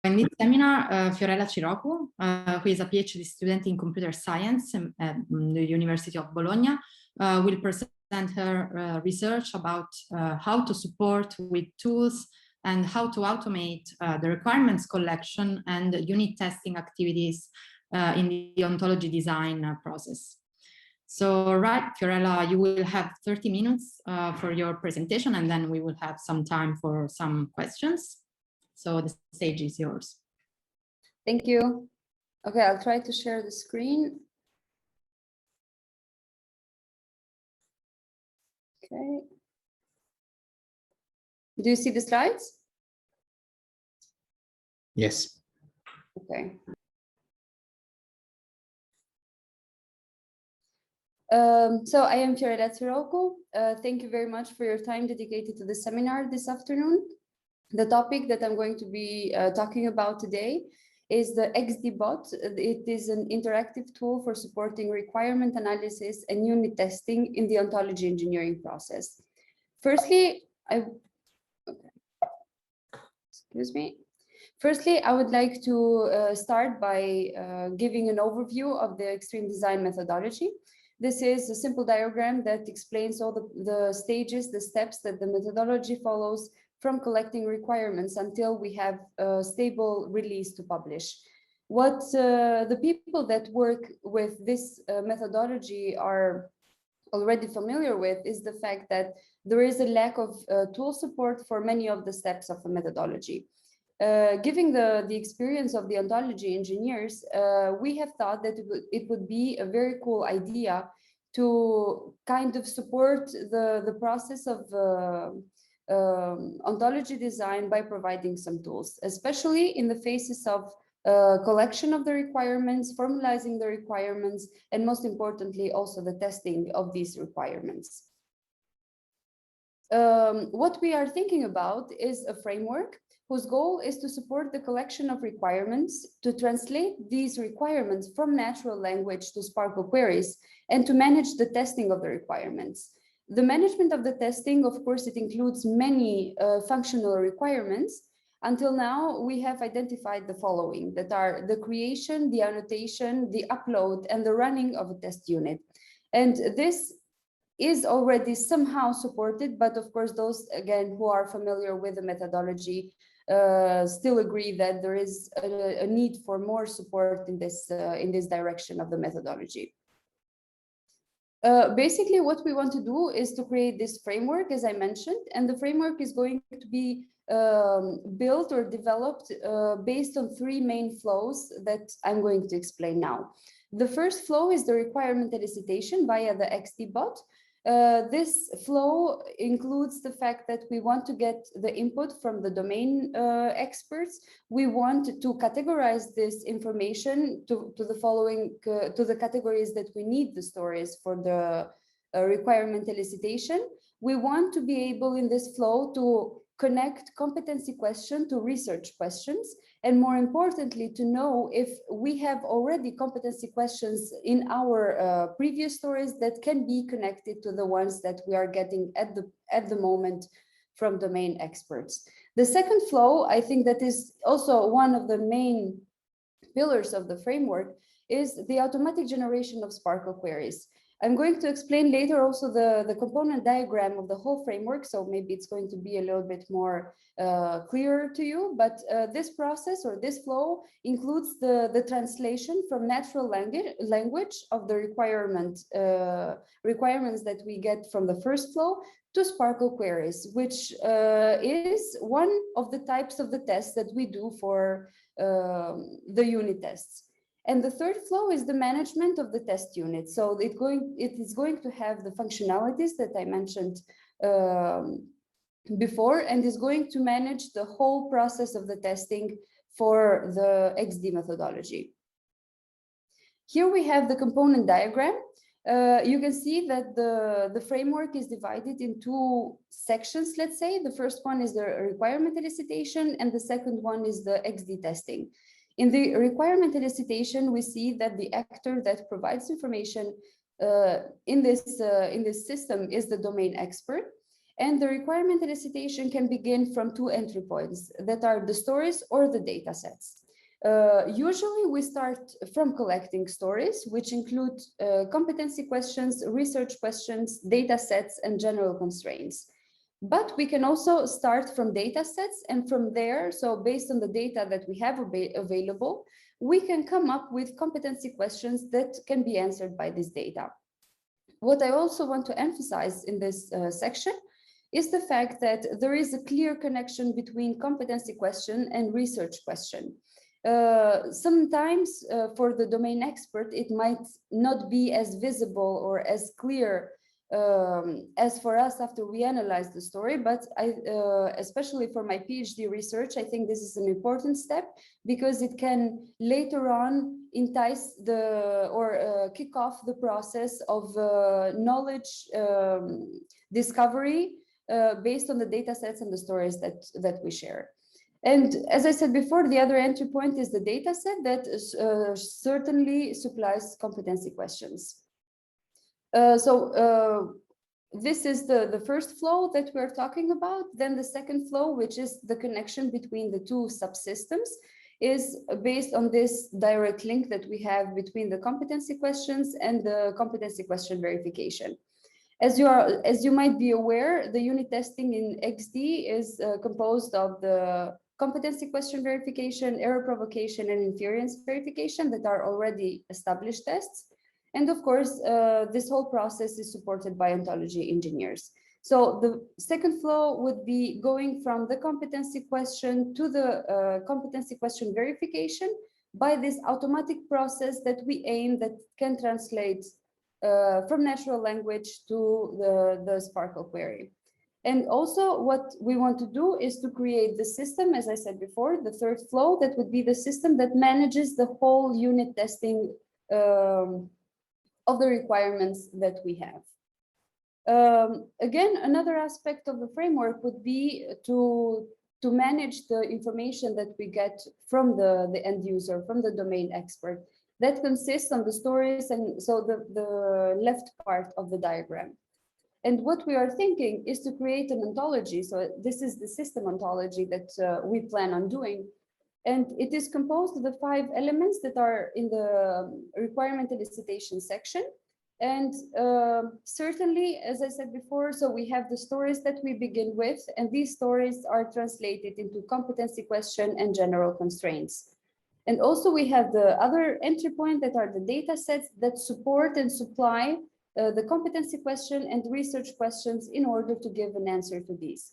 in this seminar, Fiorela Ciroku, who is a PhD student in computer science at the University of Bologna, will present her research about how to support with tools and how to automate the requirements collection and unit testing activities in the ontology design process. So, right, Fiorella, you will have 30 minutes for your presentation, and then we will have some time for some questions. So the stage is yours. Thank you. Okay, I'll try to share the screen. Okay. Do you see the slides? Yes. Okay. So I am Fiorela Ciroku. Thank you very much for your time dedicated to the seminar this afternoon. The topic that I'm going to be talking about today is the XDBot. It is an interactive tool for supporting requirement analysis and unit testing in the ontology engineering process. Firstly, I would like to start by giving an overview of the extreme design methodology. This is a simple diagram that explains all the stages, the steps that the methodology follows from collecting requirements until we have a stable release to publish. What the people that work with this methodology are already familiar with is the fact that there is a lack of tool support for many of the steps of the methodology. Given the experience of the ontology engineers, we have thought that it would be a very cool idea to kind of support the process of ontology design by providing some tools, especially in the phases of collection of the requirements, formalizing the requirements, and most importantly, also the testing of these requirements. What we are thinking about is a framework whose goal is to support the collection of requirements, to translate these requirements from natural language to SPARQL queries, and to manage the testing of the requirements. The management of the testing, of course, it includes many functional requirements. Until now, we have identified the following, that are the creation, the annotation, the upload, and the running of a test unit. And this is already somehow supported, but of course, those, again, who are familiar with the methodology still agree that there is a need for more support in this direction of the methodology. Basically, what we want to do is to create this framework, as I mentioned, and the framework is going to be built or developed based on three main flows that I'm going to explain now. The first flow is the requirement elicitation via the XDBot. This flow includes the fact that we want to get the input from the domain experts. We want to categorize this information to the categories that we need the stories for the requirement elicitation. We want to be able in this flow to connect competency question to research questions, and more importantly, to know if we have already competency questions in our previous stories that can be connected to the ones that we are getting at the moment from domain experts. The second flow, I think that is also one of the main pillars of the framework, is the automatic generation of SPARQL queries. I'm going to explain later also the component diagram of the whole framework, so maybe it's going to be a little bit more clearer to you, but this process or this flow includes the translation from natural language of the requirements that we get from the first flow to SPARQL queries, which is one of the types of the tests that we do for the unit tests. And the third flow is the management of the test unit. So it is going to have the functionalities that I mentioned before, and is going to manage the whole process of the testing for the XD methodology. Here we have the component diagram. You can see that the framework is divided in two sections, let's say. The first one is the requirement elicitation, and the second one is the XD testing. In the requirement elicitation, we see that the actor that provides information in this system is the domain expert. And the requirement elicitation can begin from two entry points that are the stories or the data sets. Usually we start from collecting stories, which include competency questions, research questions, data sets, and general constraints. But we can also start from data sets, and from there, so based on the data that we have available, we can come up with competency questions that can be answered by this data. What I also want to emphasize in this section is the fact that there is a clear connection between competency question and research question. Sometimes for the domain expert, it might not be as visible or as clear as for us after we analyze the story, but especially for my PhD research, I think this is an important step because it can later on entice or kick off the process of knowledge discovery based on the data sets and the stories that we share. And as I said before, the other entry point is the data set that certainly supplies competency questions. This is the first flow that we're talking about. Then the second flow, which is the connection between the two subsystems, is based on this direct link that we have between the competency questions and the competency question verification. As you might be aware, the unit testing in XD is composed of the competency question verification, error provocation, and inference verification that are already established tests. And of course, this whole process is supported by ontology engineers. So the second flow would be going from the competency question to the competency question verification by this automatic process that we aim that can translate from natural language to the SPARQL query. And also what we want to do is to create the system, as I said before, the third flow, that would be the system that manages the whole unit testing of the requirements that we have. Again, another aspect of the framework would be to manage the information that we get from the end user, from the domain expert. That consists of the stories, and so the left part of the diagram. And what we are thinking is to create an ontology. So this is the system ontology that we plan on doing. And it is composed of the 5 elements that are in the requirement elicitation section. And certainly, as I said before, so we have the stories that we begin with, and these stories are translated into competency question and general constraints. And also we have the other entry point that are the data sets that support and supply the competency question and research questions in order to give an answer to these.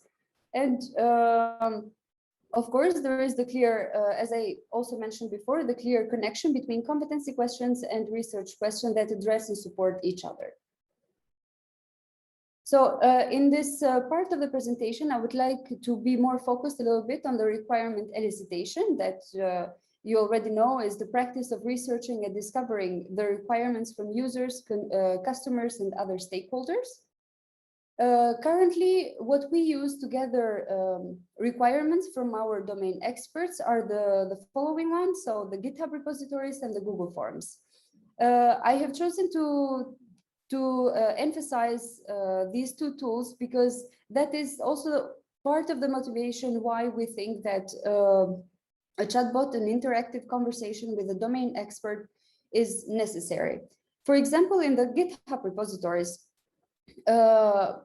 And of course, there is the clear, as I also mentioned before, the clear connection between competency questions and research questions that address and support each other. So in this part of the presentation, I would like to be more focused a little bit on the requirement elicitation that you already know is the practice of researching and discovering the requirements from users, customers, and other stakeholders. Currently, what we use to gather requirements from our domain experts are the following ones, so the GitHub repositories and the Google Forms. I have chosen to emphasize these two tools because that is also part of the motivation why we think that a chatbot, an interactive conversation with a domain expert, is necessary. For example, in the GitHub repositories,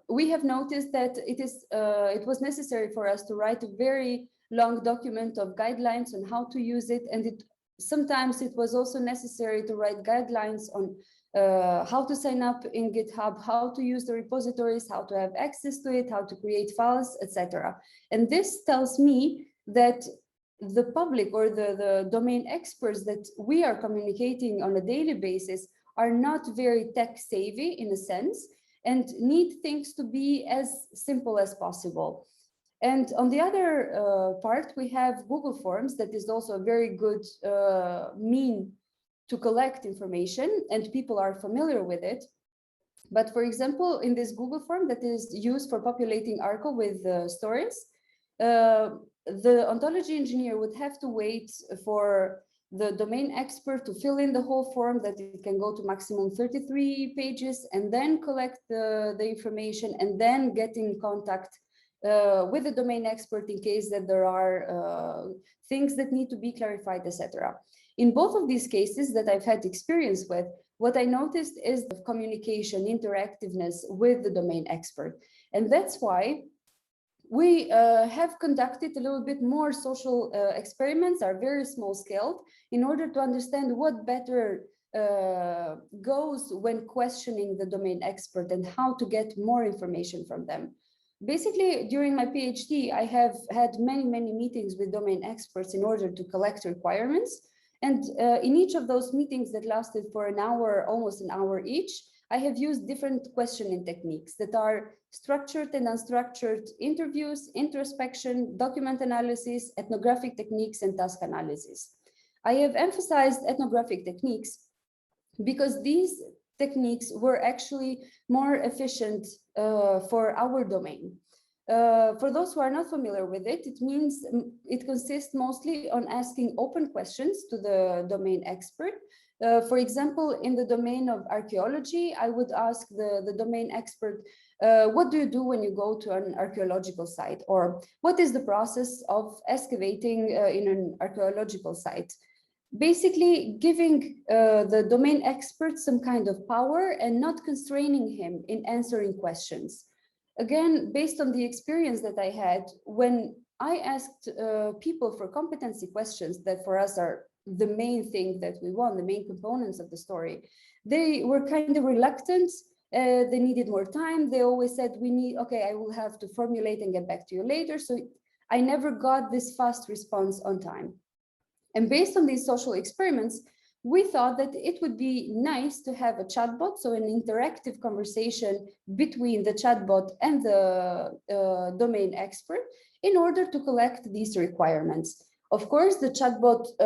we have noticed that it was necessary for us to write a very long document of guidelines on how to use it, and sometimes it was also necessary to write guidelines on how to sign up in GitHub, how to use the repositories, how to have access to it, how to create files, etc. And this tells me that the public or the domain experts that we are communicating on a daily basis are not very tech savvy in a sense, and need things to be as simple as possible. And on the other part, we have Google Forms that is also a very good mean to collect information, and people are familiar with it. But for example, in this Google Form that is used for populating SPARQL with stories, the ontology engineer would have to wait for the domain expert to fill in the whole form, that it can go to maximum 33 pages, and then collect the information, and then get in contact with the domain expert in case that there are things that need to be clarified, etc. In both of these cases that I've had experience with, what I noticed is the communication, interactiveness with the domain expert. And that's why we have conducted a little bit more social experiments, are very small scaled, in order to understand what better goes when questioning the domain expert and how to get more information from them. Basically, during my PhD, I have had many meetings with domain experts in order to collect requirements. And in each of those meetings that lasted for an hour, almost an hour each, I have used different questioning techniques that are structured and unstructured interviews, introspection, document analysis, ethnographic techniques, and task analysis. I have emphasized ethnographic techniques because these techniques were actually more efficient for our domain. For those who are not familiar with it, it means it consists mostly on asking open questions to the domain expert. For example, in the domain of archaeology, I would ask the domain expert, what do you do when you go to an archaeological site? Or what is the process of excavating in an archaeological site? Basically giving the domain expert some kind of power and not constraining him in answering questions. Again, based on the experience that I had, when I asked people for competency questions that for us are the main thing that we want, the main components of the story, they were kind of reluctant. They needed more time. They always said, okay, I will have to formulate and get back to you later. So I never got this fast response on time. And based on these social experiments, we thought that it would be nice to have a chatbot, so an interactive conversation between the chatbot and the domain expert in order to collect these requirements. Of course, the chatbot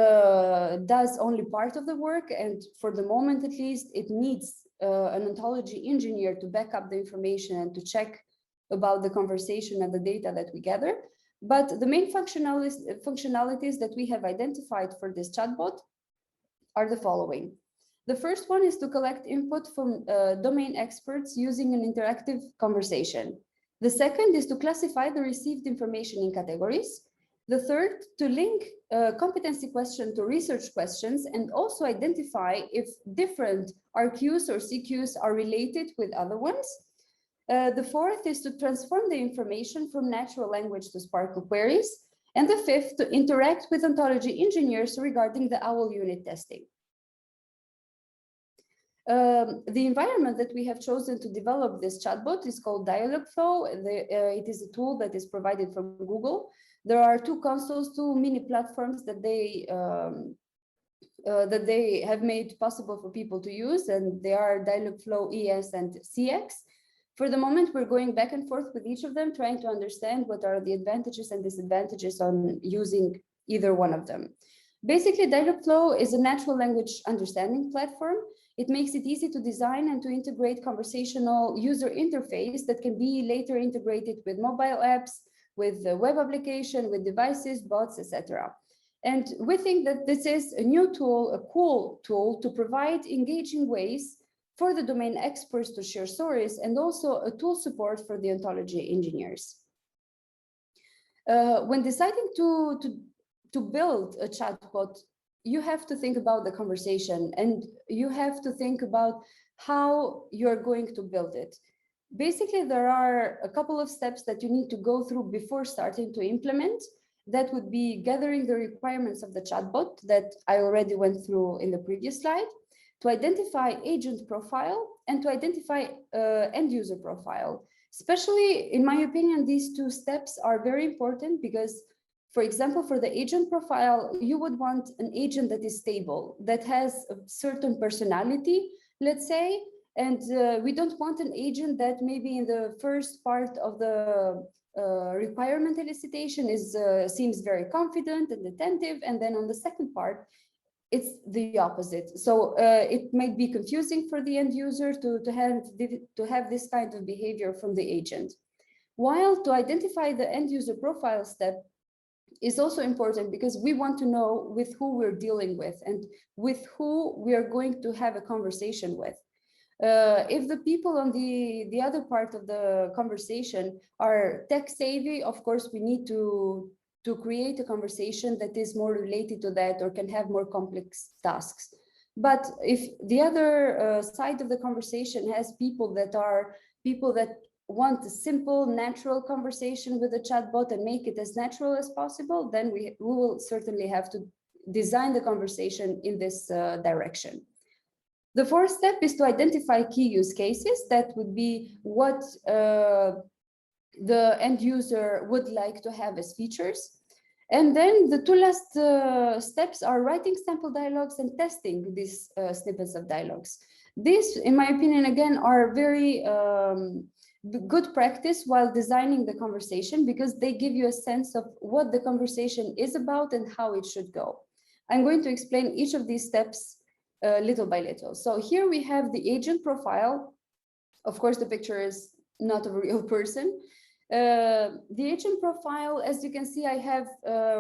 does only part of the work, and for the moment at least, it needs an ontology engineer to back up the information and to check about the conversation and the data that we gather. But the main functionalities that we have identified for this chatbot are the following. The first one is to collect input from domain experts using an interactive conversation. The second is to classify the received information in categories. The third, to link competency question to research questions and also identify if different RQs or CQs are related with other ones. The fourth is to transform the information from natural language to SPARQL queries. And the fifth, to interact with ontology engineers regarding the OWL unit testing. The environment that we have chosen to develop this chatbot is called Dialogflow. It is a tool that is provided from Google. There are two consoles, two mini platforms that they have made possible for people to use, and they are Dialogflow ES and CX. For the moment, we're going back and forth with each of them, trying to understand what are the advantages and disadvantages on using either one of them. Basically, Dialogflow is a natural language understanding platform. It makes it easy to design and to integrate conversational user interface that can be later integrated with mobile apps, with the web application, with devices, bots, etc. And we think that this is a new tool, a cool tool to provide engaging ways for the domain experts to share stories, and also a tool support for the ontology engineers. When deciding to build a chatbot, you have to think about the conversation, and you have to think about how you're going to build it. Basically, there are a couple of steps that you need to go through before starting to implement. That would be gathering the requirements of the chatbot that I already went through in the previous slide, to identify agent profile and to identify end user profile. Especially, in my opinion, these two steps are very important because, for example, for the agent profile, you would want an agent that is stable, that has a certain personality, let's say, and we don't want an agent that maybe in the first part of the requirement elicitation seems very confident and attentive, and then on the second part, it's the opposite. So it might be confusing for the end user to have this kind of behavior from the agent. While to identify the end user profile step, is also important because we want to know with who we're dealing with and with who we are going to have a conversation with. If the people on the other part of the conversation are tech savvy, of course, we need to create a conversation that is more related to that or can have more complex tasks. But if the other side of the conversation has people that want a simple, natural conversation with a chatbot and make it as natural as possible, then we will certainly have to design the conversation in this direction. The fourth step is to identify key use cases. That would be what the end user would like to have as features. And then the two last steps are writing sample dialogues and testing these snippets of dialogues. These, in my opinion, again, are very good practice while designing the conversation because they give you a sense of what the conversation is about and how it should go. I'm going to explain each of these steps little by little. So here we have the agent profile. Of course, the picture is not of a real person. The agent profile, as you can see, I have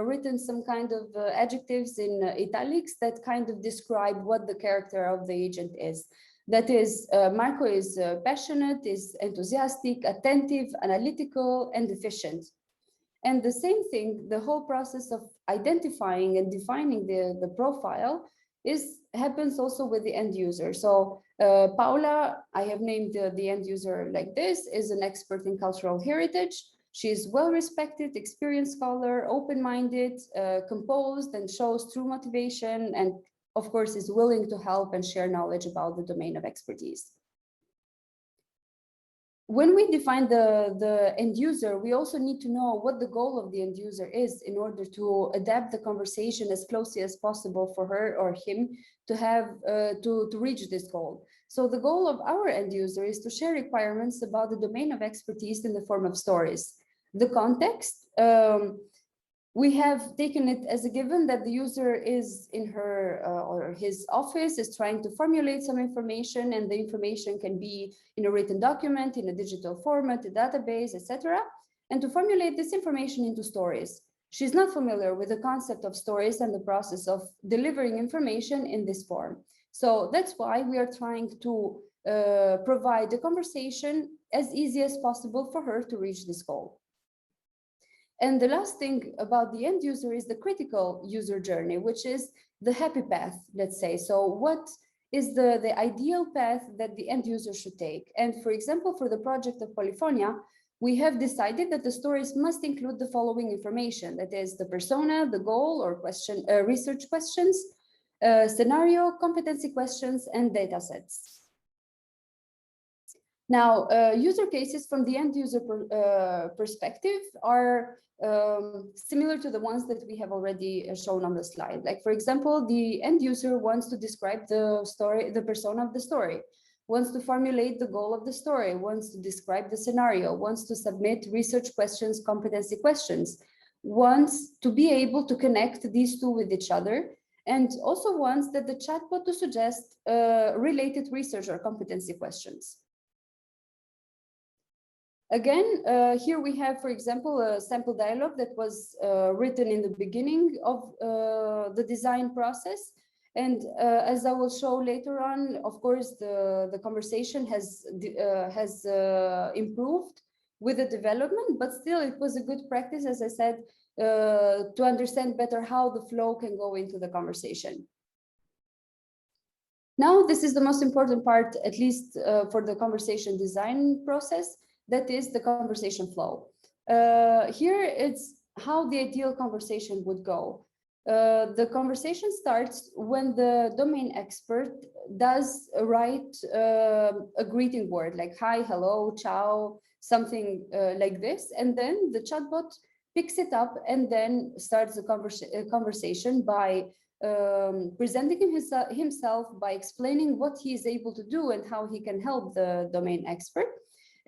written some kind of adjectives in italics that kind of describe what the character of the agent is. That is, Marco is passionate, is enthusiastic, attentive, analytical, and efficient. And the same thing, the whole process of identifying and defining the profile happens also with the end user. So Paula, I have named the end user like this, is an expert in cultural heritage. She is well-respected, experienced scholar, open-minded, composed, and shows true motivation, and of course is willing to help and share knowledge about the domain of expertise. When we define the end user, we also need to know what the goal of the end user is in order to adapt the conversation as closely as possible for her or him to have to reach this goal. So the goal of our end user is to share requirements about the domain of expertise in the form of stories. The context, we have taken it as a given that the user is in her or his office, is trying to formulate some information, and the information can be in a written document, in a digital format, a database, etc. And to formulate this information into stories. She's not familiar with the concept of stories and the process of delivering information in this form. So that's why we are trying to provide a conversation as easy as possible for her to reach this goal. And the last thing about the end user is the critical user journey, which is the happy path, let's say. So what is the ideal path that the end user should take? And for example, for the project of Polyphonia, we have decided that the stories must include the following information. That is the persona, the goal or question, research questions, scenario, competency questions, and data sets. Now, user cases from the end user perspective are similar to the ones that we have already shown on the slide. Like, for example, the end user wants to describe the story, the persona of the story, wants to formulate the goal of the story, wants to describe the scenario, wants to submit research questions, competency questions, wants to be able to connect these two with each other, and also wants that the chatbot to suggest related research or competency questions. Again, here we have, for example, a sample dialogue that was written in the beginning of the design process. And as I will show later on, of course, the conversation has improved with the development, but still it was a good practice, as I said, to understand better how the flow can go into the conversation. Now, this is the most important part, at least for the conversation design process. That is the conversation flow. Here it's how the ideal conversation would go. The conversation starts when the domain expert does write a greeting word like hi, hello, ciao, something like this. And then the chatbot picks it up and then starts a conversation by presenting himself, by explaining what he is able to do and how he can help the domain expert.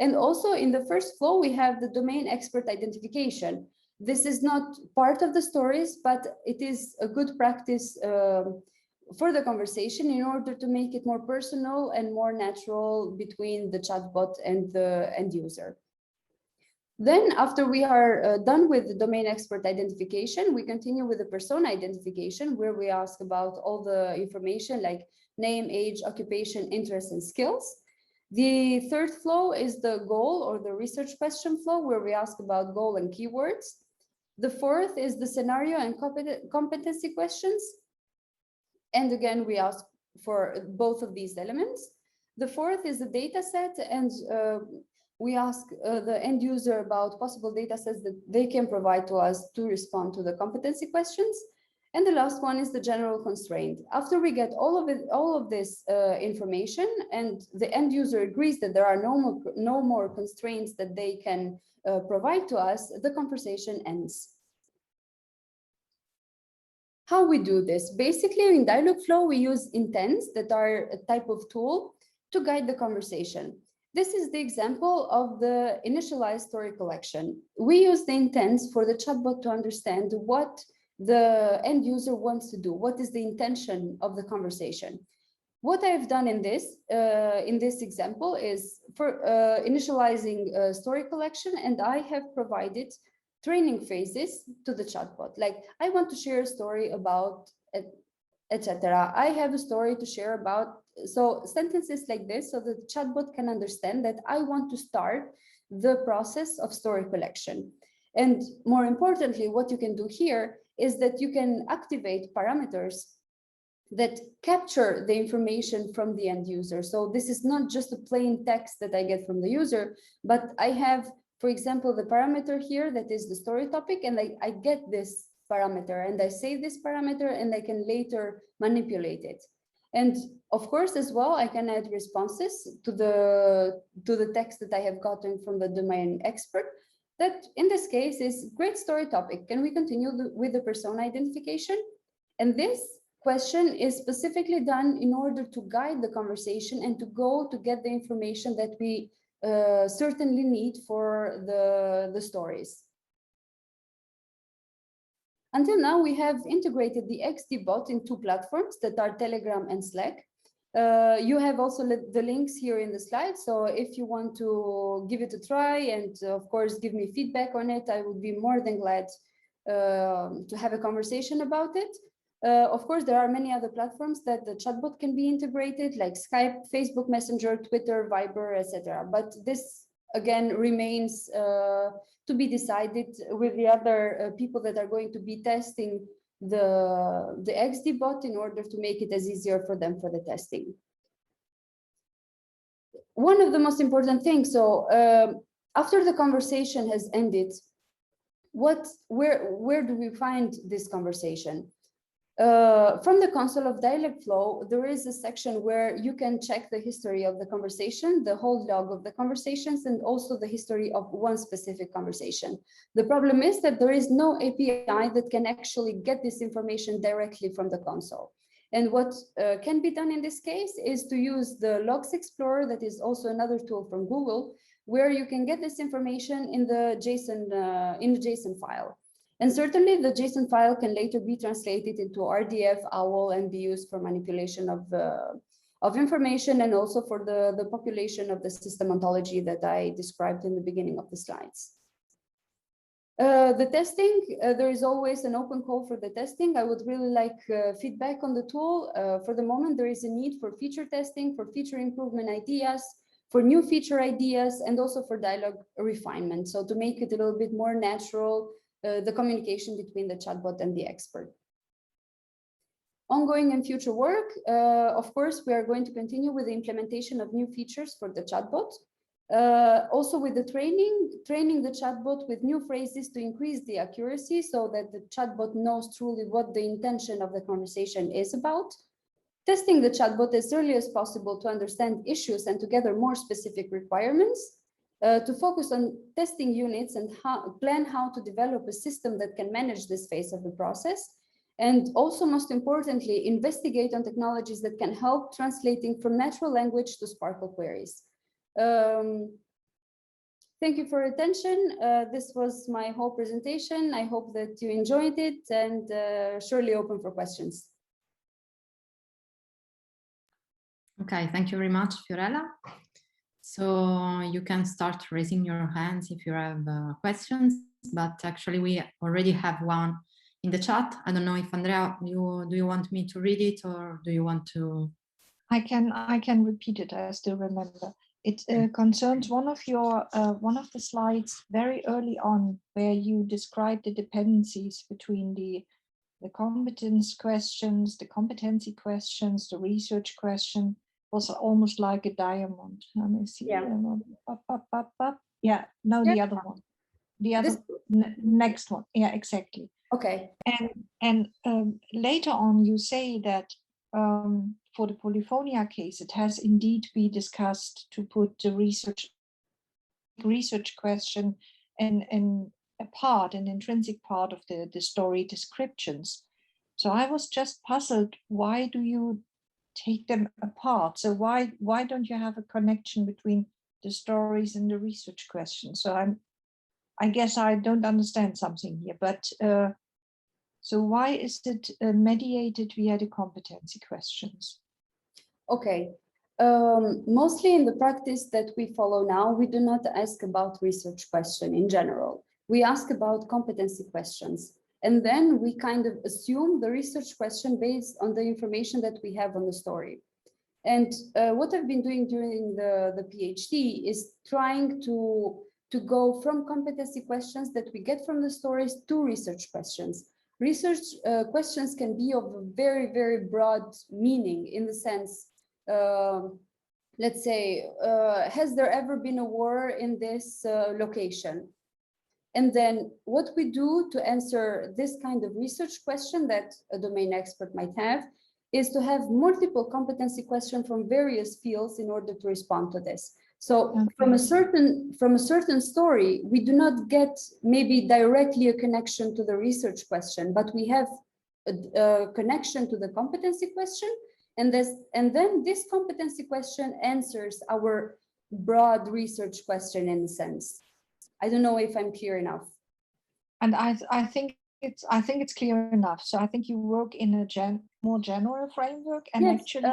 And also in the first flow, we have the domain expert identification. This is not part of the stories, but it is a good practice for the conversation in order to make it more personal and more natural between the chatbot and the end user. Then after we are done with the domain expert identification, we continue with the persona identification, where we ask about all the information like name, age, occupation, interests, and skills. The third flow is the goal or the research question flow, where we ask about goal and keywords. The fourth is the scenario and competency questions. And again, we ask for both of these elements. The fourth is the data set, and we ask the end user about possible data sets that they can provide to us to respond to the competency questions. And the last one is the general constraint. After we get all of this information, and the end user agrees that there are no more constraints that they can provide to us, the conversation ends. How we do this? Basically, in Dialogflow, we use intents that are a type of tool to guide the conversation. This is the example of the initialized story collection. We use the intents for the chatbot to understand what the end user wants to do. What is the intention of the conversation? What I've done in this example is for initializing story collection, and I have provided training phases to the chatbot. Like, I want to share a story about etc. I have a story to share about, so sentences like this, so the chatbot can understand that I want to start the process of story collection. And more importantly, what you can do here is that you can activate parameters that capture the information from the end user. So this is not just a plain text that I get from the user, but I have, for example, the parameter here that is the story topic, and I get this parameter and I save this parameter, and I can later manipulate it. And of course, as well, I can add responses to the text that I have gotten from the domain expert. That in this case is great story topic. Can we continue with the persona identification? And this question is specifically done in order to guide the conversation and to go to get the information that we certainly need for the stories. Until now, we have integrated the XDBot in 2 platforms that are Telegram and Slack. You have also the links here in the slide. So if you want to give it a try and of course, give me feedback on it, I would be more than glad to have a conversation about it. Of course, there are many other platforms that the chatbot can be integrated, like Skype, Facebook Messenger, Twitter, Viber, etc. But this again remains to be decided with the other people that are going to be testing the XDBot in order to make it as easier for them for the testing. One of the most important things, so after the conversation has ended, where do we find this conversation? From the console of Dialogflow, there is a section where you can check the history of the conversation, the whole log of the conversations, and also the history of one specific conversation. The problem is that there is no API that can actually get this information directly from the console. And what can be done in this case is to use the Logs Explorer, that is also another tool from Google, where you can get this information in the JSON file. And certainly the JSON file can later be translated into RDF, OWL, and be used for manipulation of information, and also for the population of the system ontology that I described in the beginning of the slides. The testing, there is always an open call for the testing. I would really like feedback on the tool. For the moment, there is a need for feature testing, for feature improvement ideas, for new feature ideas, and also for dialogue refinement. So to make it a little bit more natural, the communication between the chatbot and the expert. Ongoing and future work, of course, we are going to continue with the implementation of new features for the chatbot. Also with the training the chatbot with new phrases to increase the accuracy so that the chatbot knows truly what the intention of the conversation is about. Testing the chatbot as early as possible to understand issues and to gather more specific requirements. To focus on testing units and plan how to develop a system that can manage this phase of the process. And also, most importantly, investigate on technologies that can help translating from natural language to SPARQL queries. Thank you for your attention. This was my whole presentation. I hope that you enjoyed it, and surely open for questions. Okay, thank you very much, Fiorella. So you can start raising your hands if you have questions, but actually we already have one in the chat. I don't know if Andrea, do you want me to read it or do you want to? I can repeat it. I still remember. It concerns one of the slides very early on, where you describe the dependencies between the competence questions, the competency questions, the research question. Was almost like a diamond. Let me see. Yeah. Yeah. No, Yeah. the other one. The other next one. Yeah, exactly. Okay. And later on, you say that for the polyphonia case, it has indeed been discussed to put the research question in an intrinsic part of the story descriptions. So I was just puzzled. Why do you take them apart? So why don't you have a connection between the stories and the research questions? So I guess I don't understand something here, but so why is it mediated via the competency questions? Okay. Mostly in the practice that we follow now, we do not ask about research question in general. We ask about competency questions. And then we kind of assume the research question based on the information that we have on the story. And what I've been doing during the PhD is trying to go from competency questions that we get from the stories to research questions. Research questions can be of a very, very broad meaning in the sense, let's say, has there ever been a war in this location? And then what we do to answer this kind of research question that a domain expert might have is to have multiple competency questions from various fields in order to respond to this. So from a certain story, we do not get maybe directly a connection to the research question, but we have a connection to the competency question. And then this competency question answers our broad research question in a sense. I don't know if I'm clear enough. And I think it's clear enough. So I think you work in a more general framework, and yes, actually,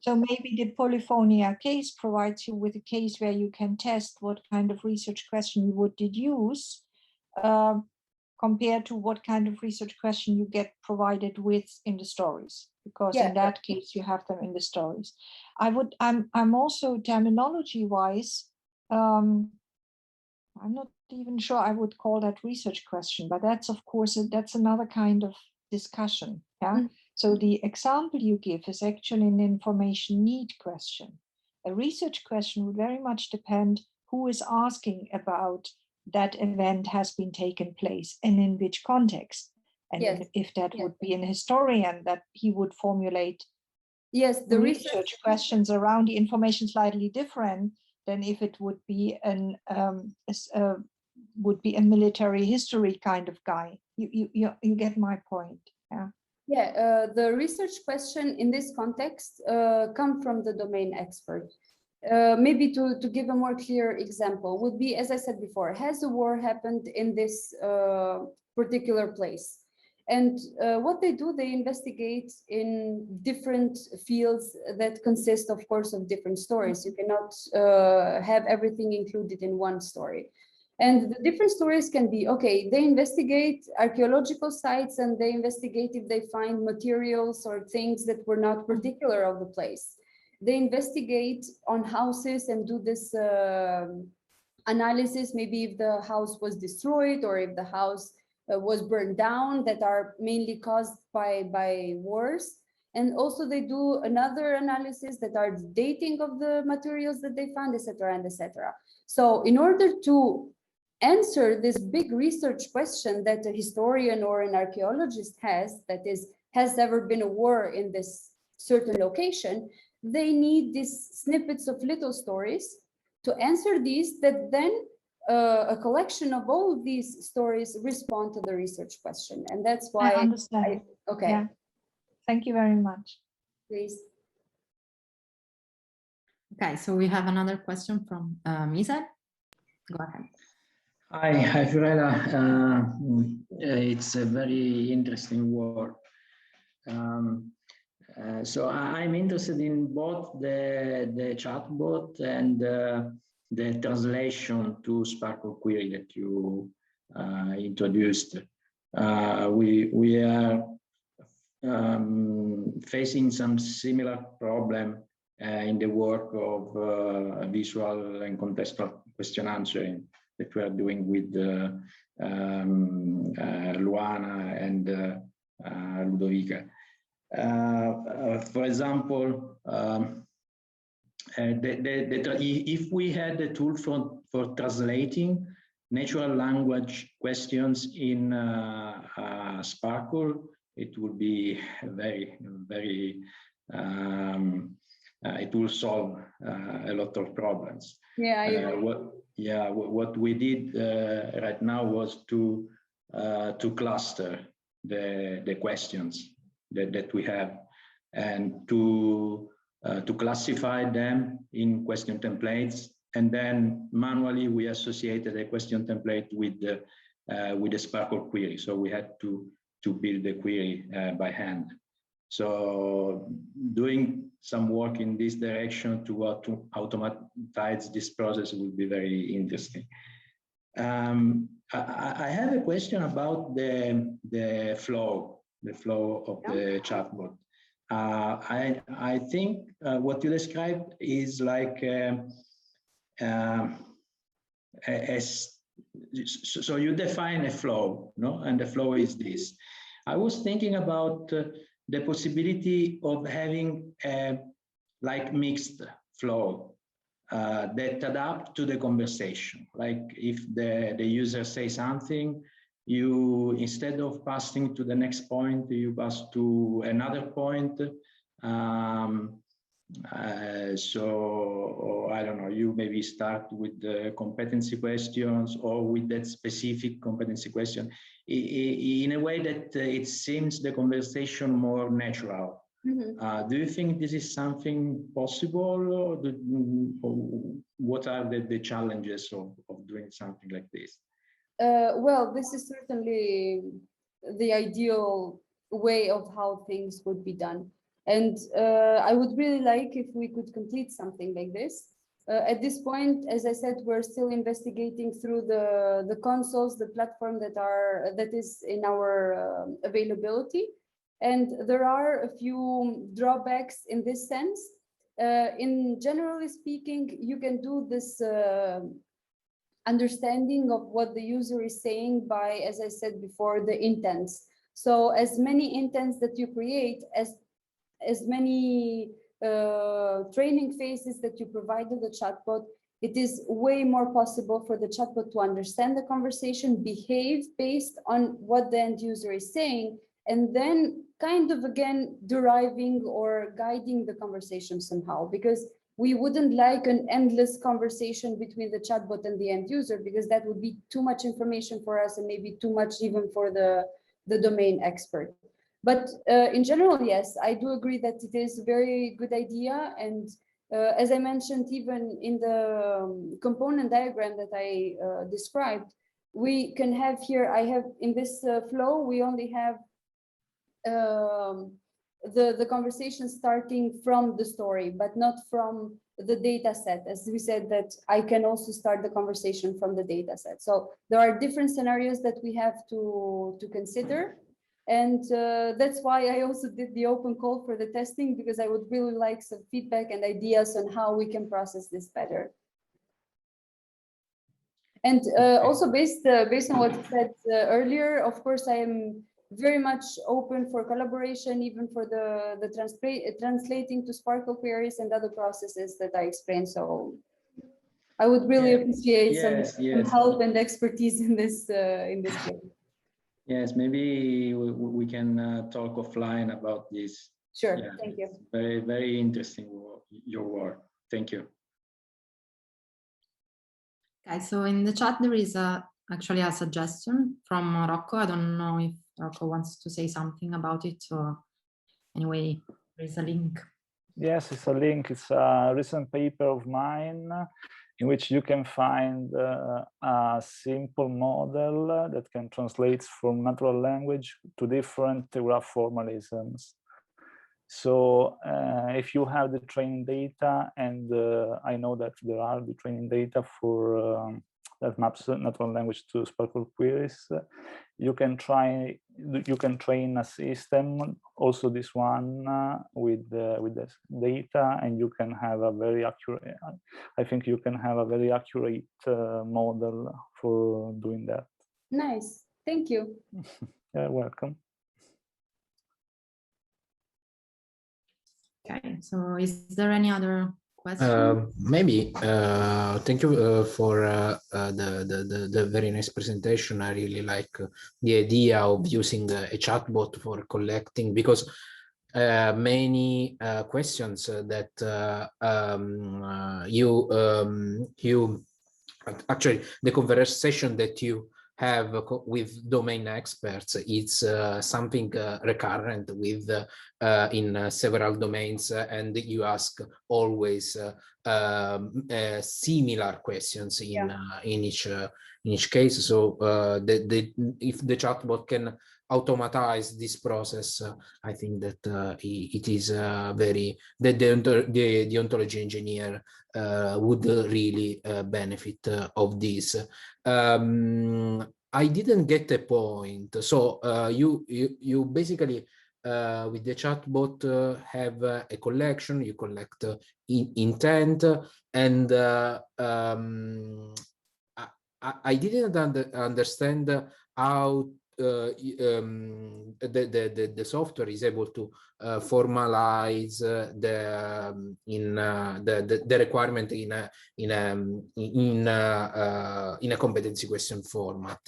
so maybe the polyphonia case provides you with a case where you can test what kind of research question you would deduce, compared to what kind of research question you get provided with in the stories, because in that case you have them in the stories. I'm also terminology wise, I'm not even sure I would call that research question, but that's of course that's another kind of discussion. Yeah. Mm-hmm. So the example you give is actually an information need question. A research question would very much depend who is asking about that event has been taken place and in which context. And if that would be an historian, that he would formulate the research questions around the information slightly different than if it would be a military history kind of guy. You get my point. Yeah. Yeah, the research question in this context come from the domain expert. Maybe to give a more clear example would be, as I said before, has a war happened in this particular place? And what they do, they investigate in different fields that consist, of course, of different stories. You cannot have everything included in one story. And the different stories can be, okay, they investigate archaeological sites and they investigate if they find materials or things that were not particular of the place. They investigate on houses and do this analysis, maybe if the house was destroyed or if the house was burned down, that are mainly caused by wars. And also they do another analysis that are the dating of the materials that they found, etc., and etc. So in order to answer this big research question that a historian or an archaeologist has, that is, has there ever been a war in this certain location, they need these snippets of little stories to answer these, that then a collection of all of these stories respond to the research question. And that's why I understand. Okay. Yeah. Thank you very much. Please. Okay, so we have another question from Misa. Go ahead. Hi, Fiorela. It's a very interesting work. So I'm interested in both the chatbot and the translation to SPARQL query that you introduced. We are facing some similar problem in the work of visual and contextual question answering that we are doing with Luana and Ludovica. For example, if we had a tool for translating natural language questions in SPARQL, it would be very, it will solve a lot of problems. Yeah, what we did right now was to cluster the questions that we have and to classify them in question templates, and then manually we associated a question template with the SPARQL query. So we had to build the query by hand. So doing some work in this direction to automatize this process would be very interesting. I have a question about the flow of the chatbot. I think what you described is like so you define a flow, no? And the flow is this. I was thinking about the possibility of having a like mixed flow that adapt to the conversation. Like if the user says something, you, instead of passing to the next point, you pass to another point. So I don't know, you maybe start with the competency questions or with that specific competency question in a way that it seems the conversation more natural. Mm-hmm. Do you think this is something possible, or what are the challenges of doing something like this? Well, this is certainly the ideal way of how things would be done. And I would really like if we could complete something like this. At this point, as I said, we're still investigating through the consoles, the platform that is in our availability. And there are a few drawbacks in this sense. In generally speaking, you can do this understanding of what the user is saying by, as I said before, the intents. So as many intents that you create, as many training phases that you provide to the chatbot, it is way more possible for the chatbot to understand the conversation, behave based on what the end user is saying, and then kind of again deriving or guiding the conversation somehow, because we wouldn't like an endless conversation between the chatbot and the end user, because that would be too much information for us and maybe too much even for the domain expert. But in general, yes, I do agree that it is a very good idea. And as I mentioned, even in the component diagram that I described, we can have here, I have in this flow, we only have the conversation starting from the story, but not from the data set. As we said, that I can also start the conversation from the data set. So there are different scenarios that we have to consider. And that's why I also did the open call for the testing, because I would really like some feedback and ideas on how we can process this better. And also based on what you said earlier, of course, I am very much open for collaboration, even for the translating to SPARQL queries and other processes that I explained. So I would really appreciate some help and expertise in this field. Yes, maybe we can talk offline about this. Sure, thank you. Very, very interesting, your work. Thank you. Okay, so in the chat there is actually a suggestion from Rocco. I don't know if Rocco wants to say something about it, or anyway, there is a link. Yes, it's a link. It's a recent paper of mine in which you can find a simple model that can translate from natural language to different graph formalisms. So if you have the training data, and I know that there are the training data for that maps natural language to SPARQL queries, you can train a system, also this one with this data, and you can have a very accurate. I think you can have a very accurate model for doing that. Nice, thank you. You're welcome. Okay, so is there any other question? Maybe. Thank you for the very nice presentation. I really like the idea of using a chatbot for collecting, because many questions that you actually, the conversation that you have with domain experts, it's something recurrent with in several domains, and you ask always similar questions in each case. So if the chatbot can automatize this process, I think that it is very the ontology engineer would really benefit of this. I didn't get a point. So you basically with the chatbot have a collection. You collect intent, and I didn't understand how the software is able to formalize the requirement in a competency question format.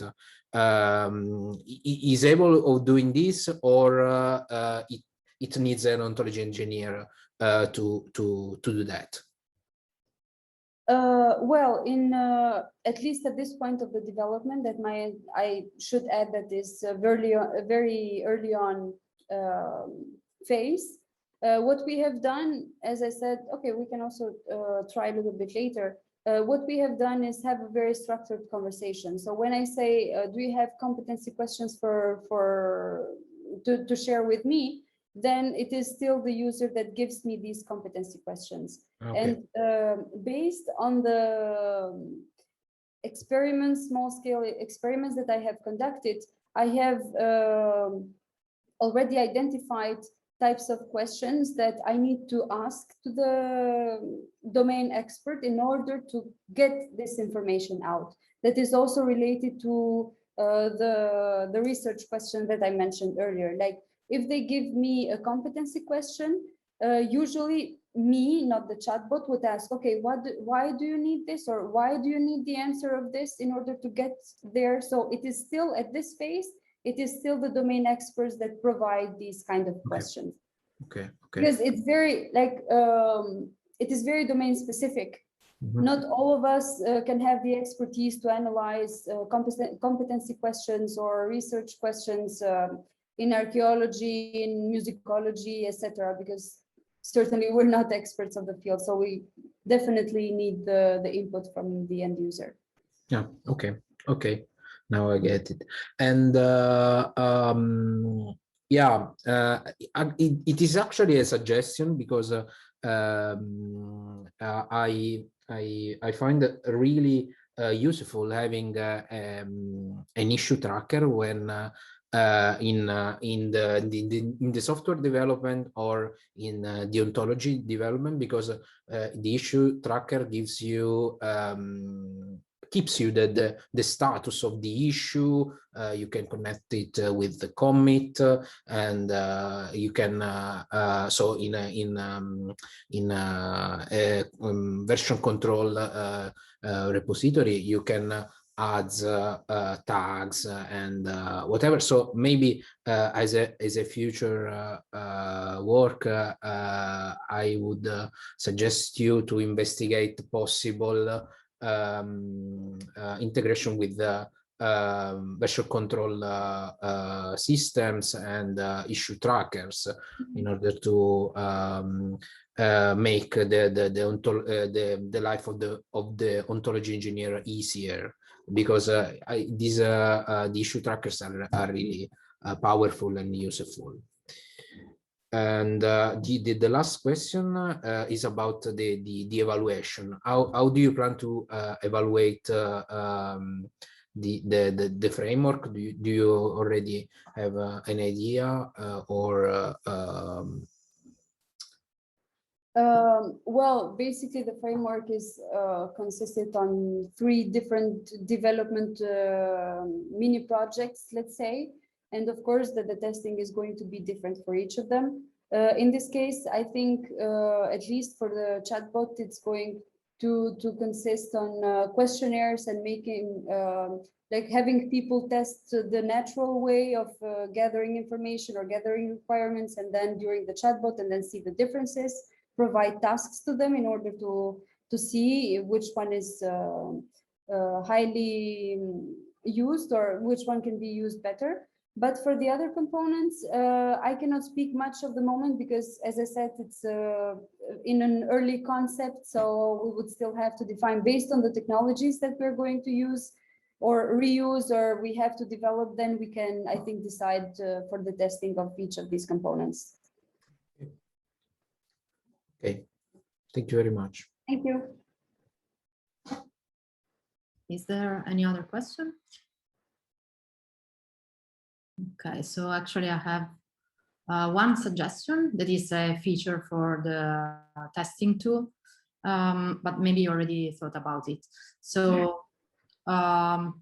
Is able of doing this, or it needs an ontology engineer to do that? Well, in at least at this point of the development, that I should add that is very early on phase. What we have done, as I said, okay, we can also try a little bit later. What we have done is have a very structured conversation. So when I say, do you have competency questions to share with me, then it is still the user that gives me these competency questions. Okay. And based on the experiments, small-scale experiments that I have conducted, I have already identified types of questions that I need to ask to the domain expert in order to get this information out. That is also related to the research question that I mentioned earlier. Like, if they give me a competency question, usually me, not the chatbot, would ask, okay, why do you need this, or why do you need the answer of this in order to get there? So it is still at this phase, it is still the domain experts that provide these kind of questions. Okay. Because it's very it is very domain specific. Mm-hmm. Not all of us can have the expertise to analyze competency questions or research questions in archaeology, in musicology, etc. Because certainly we're not experts of the field, so we definitely need the input from the end user. Yeah. Okay. Now I get it. And it is actually a suggestion, because I find it really useful having an issue tracker when in the software development or in the ontology development, because the issue tracker gives you keeps you the status of the issue. You can connect it with the commit, and you can so in a version control repository, you can add tags and whatever. So maybe as a future work, I would suggest you to investigate possible integration with the version control systems and issue trackers in order to make the life of the ontology engineer easier, because the issue trackers are really powerful and useful. And the last question is about the evaluation. How do you plan to evaluate the framework? Do you already have an idea well, basically the framework is consisted on 3 different development mini projects, let's say. And of course, the testing is going to be different for each of them. In this case, I think, at least for the chatbot, it's going to consist on questionnaires and making, like having people test the natural way of gathering information or gathering requirements, and then during the chatbot, and then see the differences, provide tasks to them in order to see which one is highly used or which one can be used better. But for the other components, I cannot speak much of the moment because, as I said, it's in an early concept. So we would still have to define based on the technologies that we're going to use or reuse, or we have to develop, then we can, I think, decide for the testing of each of these components. Okay, thank you very much. Thank you. Is there any other question? Okay, so actually I have one suggestion that is a feature for the testing tool, but maybe you already thought about it. So I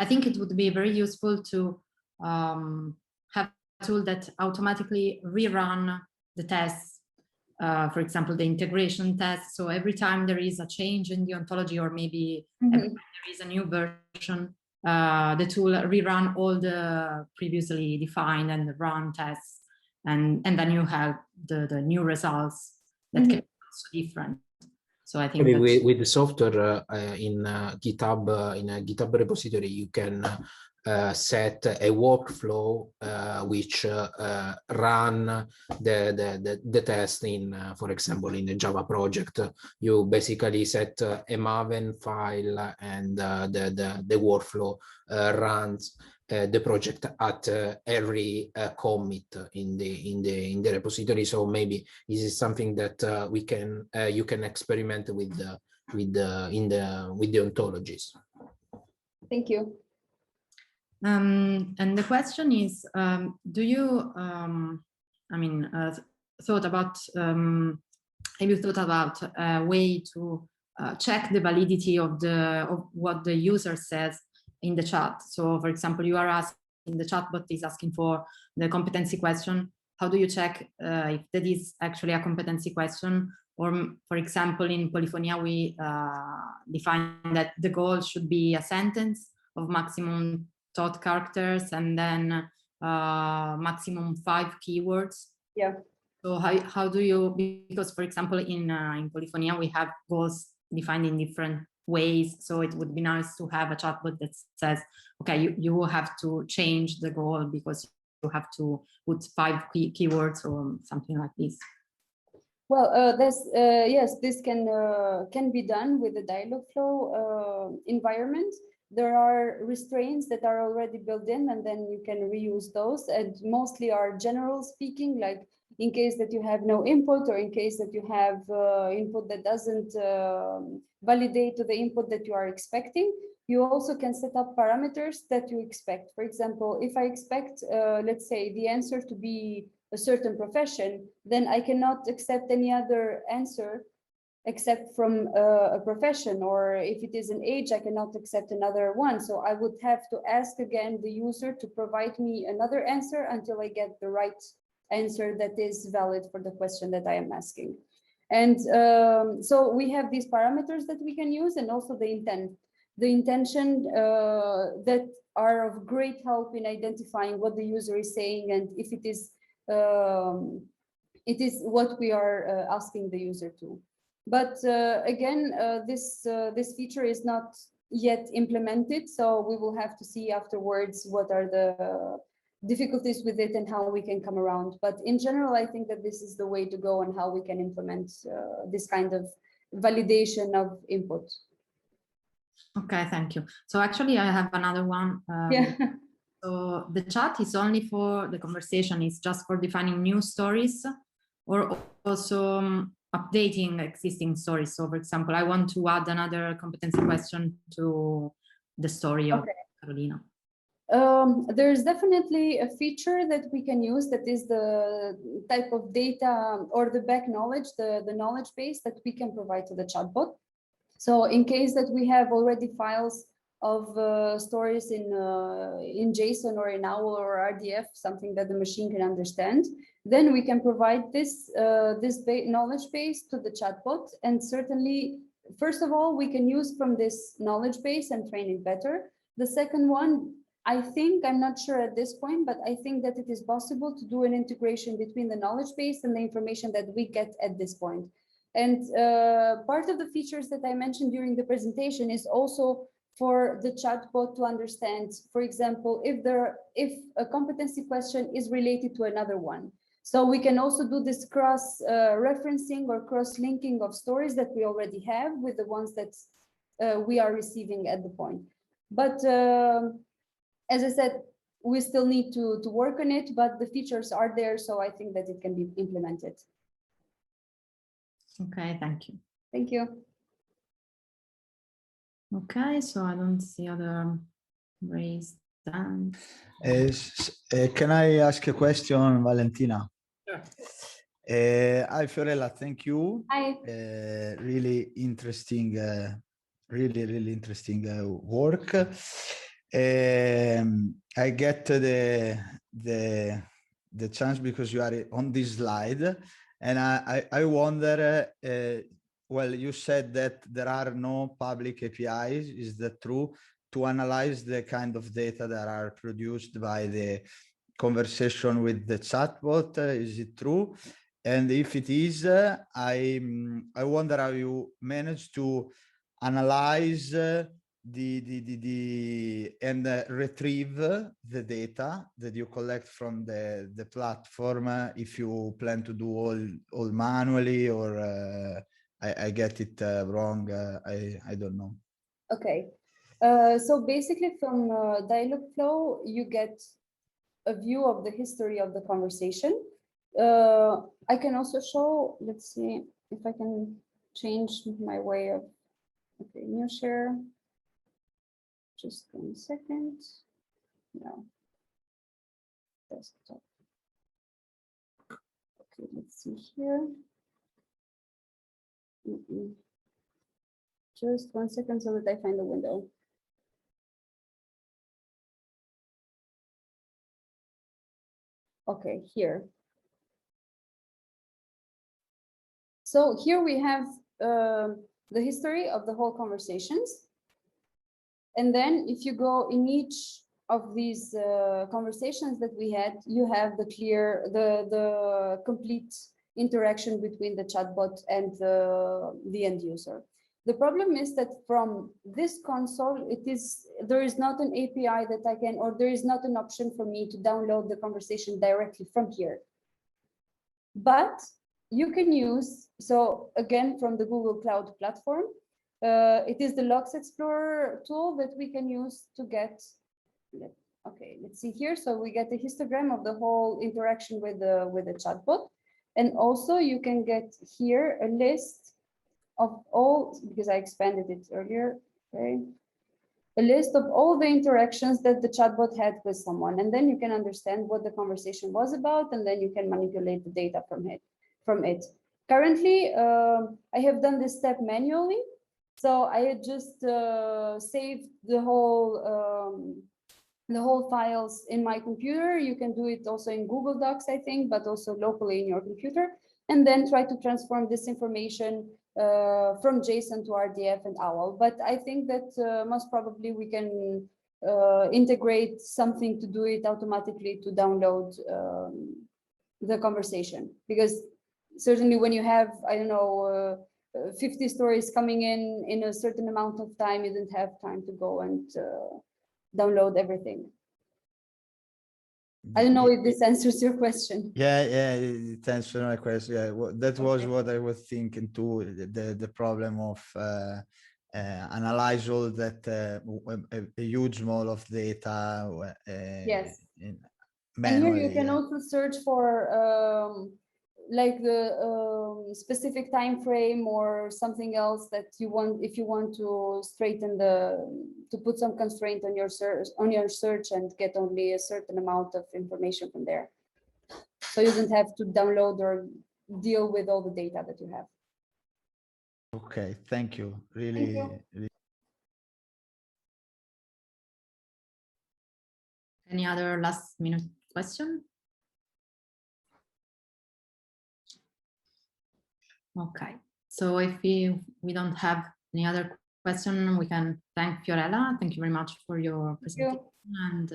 think it would be very useful to have a tool that automatically rerun the tests. For example, the integration test. So every time there is a change in the ontology, or maybe every time there is a new version, the tool rerun all the previously defined and the run tests, and then you have the new results that can be also different. So I think with the software in GitHub, in a GitHub repository, you can set a workflow which run the test in, for example, in the Java project. You basically set a Maven file, and the workflow runs the project at every commit in the repository. So maybe this is something that we can you can experiment with the ontologies. Thank you. And the question is, do you, thought about, have you thought about a way to check the validity of what the user says in the chat? So for example, you are asking, the chatbot is asking for the competency question. How do you check if that is actually a competency question? Or for example, in Polyphonia, we define that the goal should be a sentence of maximum thought characters, and then maximum 5 keywords. Yeah. So how do you, because for example, in Polyphonia, we have goals defined in different ways. So it would be nice to have a chatbot that says, okay, you will have to change the goal because you have to put 5 keywords or something like this. Well, yes, this can be done with the Dialogflow environment. There are restraints that are already built in, and then you can reuse those, and mostly are general speaking, like in case that you have no input, or in case that you have input that doesn't validate to the input that you are expecting. You also can set up parameters that you expect. For example, if I expect, let's say, the answer to be a certain profession, then I cannot accept any other answer except from a profession, or if it is an age, I cannot accept another one. So I would have to ask again the user to provide me another answer until I get the right answer that is valid for the question that I am asking. And so we have these parameters that we can use, and also the intention that are of great help in identifying what the user is saying, and if it is what we are asking the user to. But again, this feature is not yet implemented, so we will have to see afterwards what are the difficulties with it and how we can come around. But in general, I think that this is the way to go and how we can implement this kind of validation of input. Okay, thank you. So actually, I have another one. Yeah. So the chat is only for the conversation, is just for defining new stories, or also updating existing stories. So for example, I want to add another competency question to the story of Carolina. There's definitely a feature that we can use that is the type of data or the back knowledge, the knowledge base that we can provide to the chatbot. So in case that we have already files of stories in JSON or in OWL or RDF, something that the machine can understand, then we can provide this knowledge base to the chatbot. And certainly, first of all, we can use from this knowledge base and train it better. The second one, I think, I'm not sure at this point, but I think that it is possible to do an integration between the knowledge base and the information that we get at this point. And part of the features that I mentioned during the presentation is also for the chatbot to understand, for example, if a competency question is related to another one. So we can also do this cross referencing or cross linking of stories that we already have with the ones that we are receiving at the point. But as I said, we still need to work on it, but the features are there, so I think that it can be implemented. Okay, thank you. Thank you. Okay, so I don't see other raised hands. Can I ask a question, Valentina? Sure. Hi, Fiorella, thank you. Hi. Really interesting, really interesting work. I get the chance because you are on this slide, and I wonder, well, you said that there are no public APIs. Is that true? To analyze the kind of data that are produced by the conversation with the chatbot, is it true? And if it is, I wonder how you manage to analyze and retrieve the data that you collect from the platform, if you plan to do all manually, or I get it wrong, I don't know. Okay, so basically from Dialogflow, you get a view of the history of the conversation. I can also show, let's see if I can change my way of, okay, new share. Just 1 second. No. Desktop. Okay, let's see here. Just 1 second so that I find the window. Okay, here. So here we have the history of the whole conversations. And then if you go in each of these conversations that we had, you have the complete interaction between the chatbot and the end user. The problem is that from this console, there is not an API that I can, or there is not an option for me to download the conversation directly from here. But you can use, so again, from the Google Cloud platform, it is the Logs Explorer tool that we can use to get, okay, let's see here. So we get a histogram of the whole interaction with the chatbot. And also you can get here a list of all, because I expanded it earlier, okay? A list of all the interactions that the chatbot had with someone. And then you can understand what the conversation was about, and then you can manipulate the data from it. Currently, I have done this step manually. So I had just saved the whole files in my computer. You can do it also in Google Docs, I think, but also locally in your computer, and then try to transform this information from JSON to RDF and OWL. But I think that most probably we can integrate something to do it automatically to download the conversation, because certainly when you have, I don't know, 50 stories coming in a certain amount of time, you don't have time to go and download everything. I don't know if this answers your question. Yeah, it answers my question. Yeah, that was what I was thinking too. The problem of analyzing analyze all that a huge amount of data. Yes. Manually, and here you can also search for like the specific time frame or something else that you want, if you want to to put some constraint on your search and get only a certain amount of information from there. So you don't have to download or deal with all the data that you have. Okay, thank you. Really, really. Any other last minute question? Okay, so if we don't have any other question, we can thank Fiorela. Thank you very much for your presentation and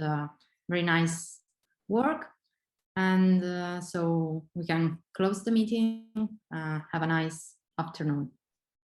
very nice work. And so we can close the meeting. Have a nice afternoon.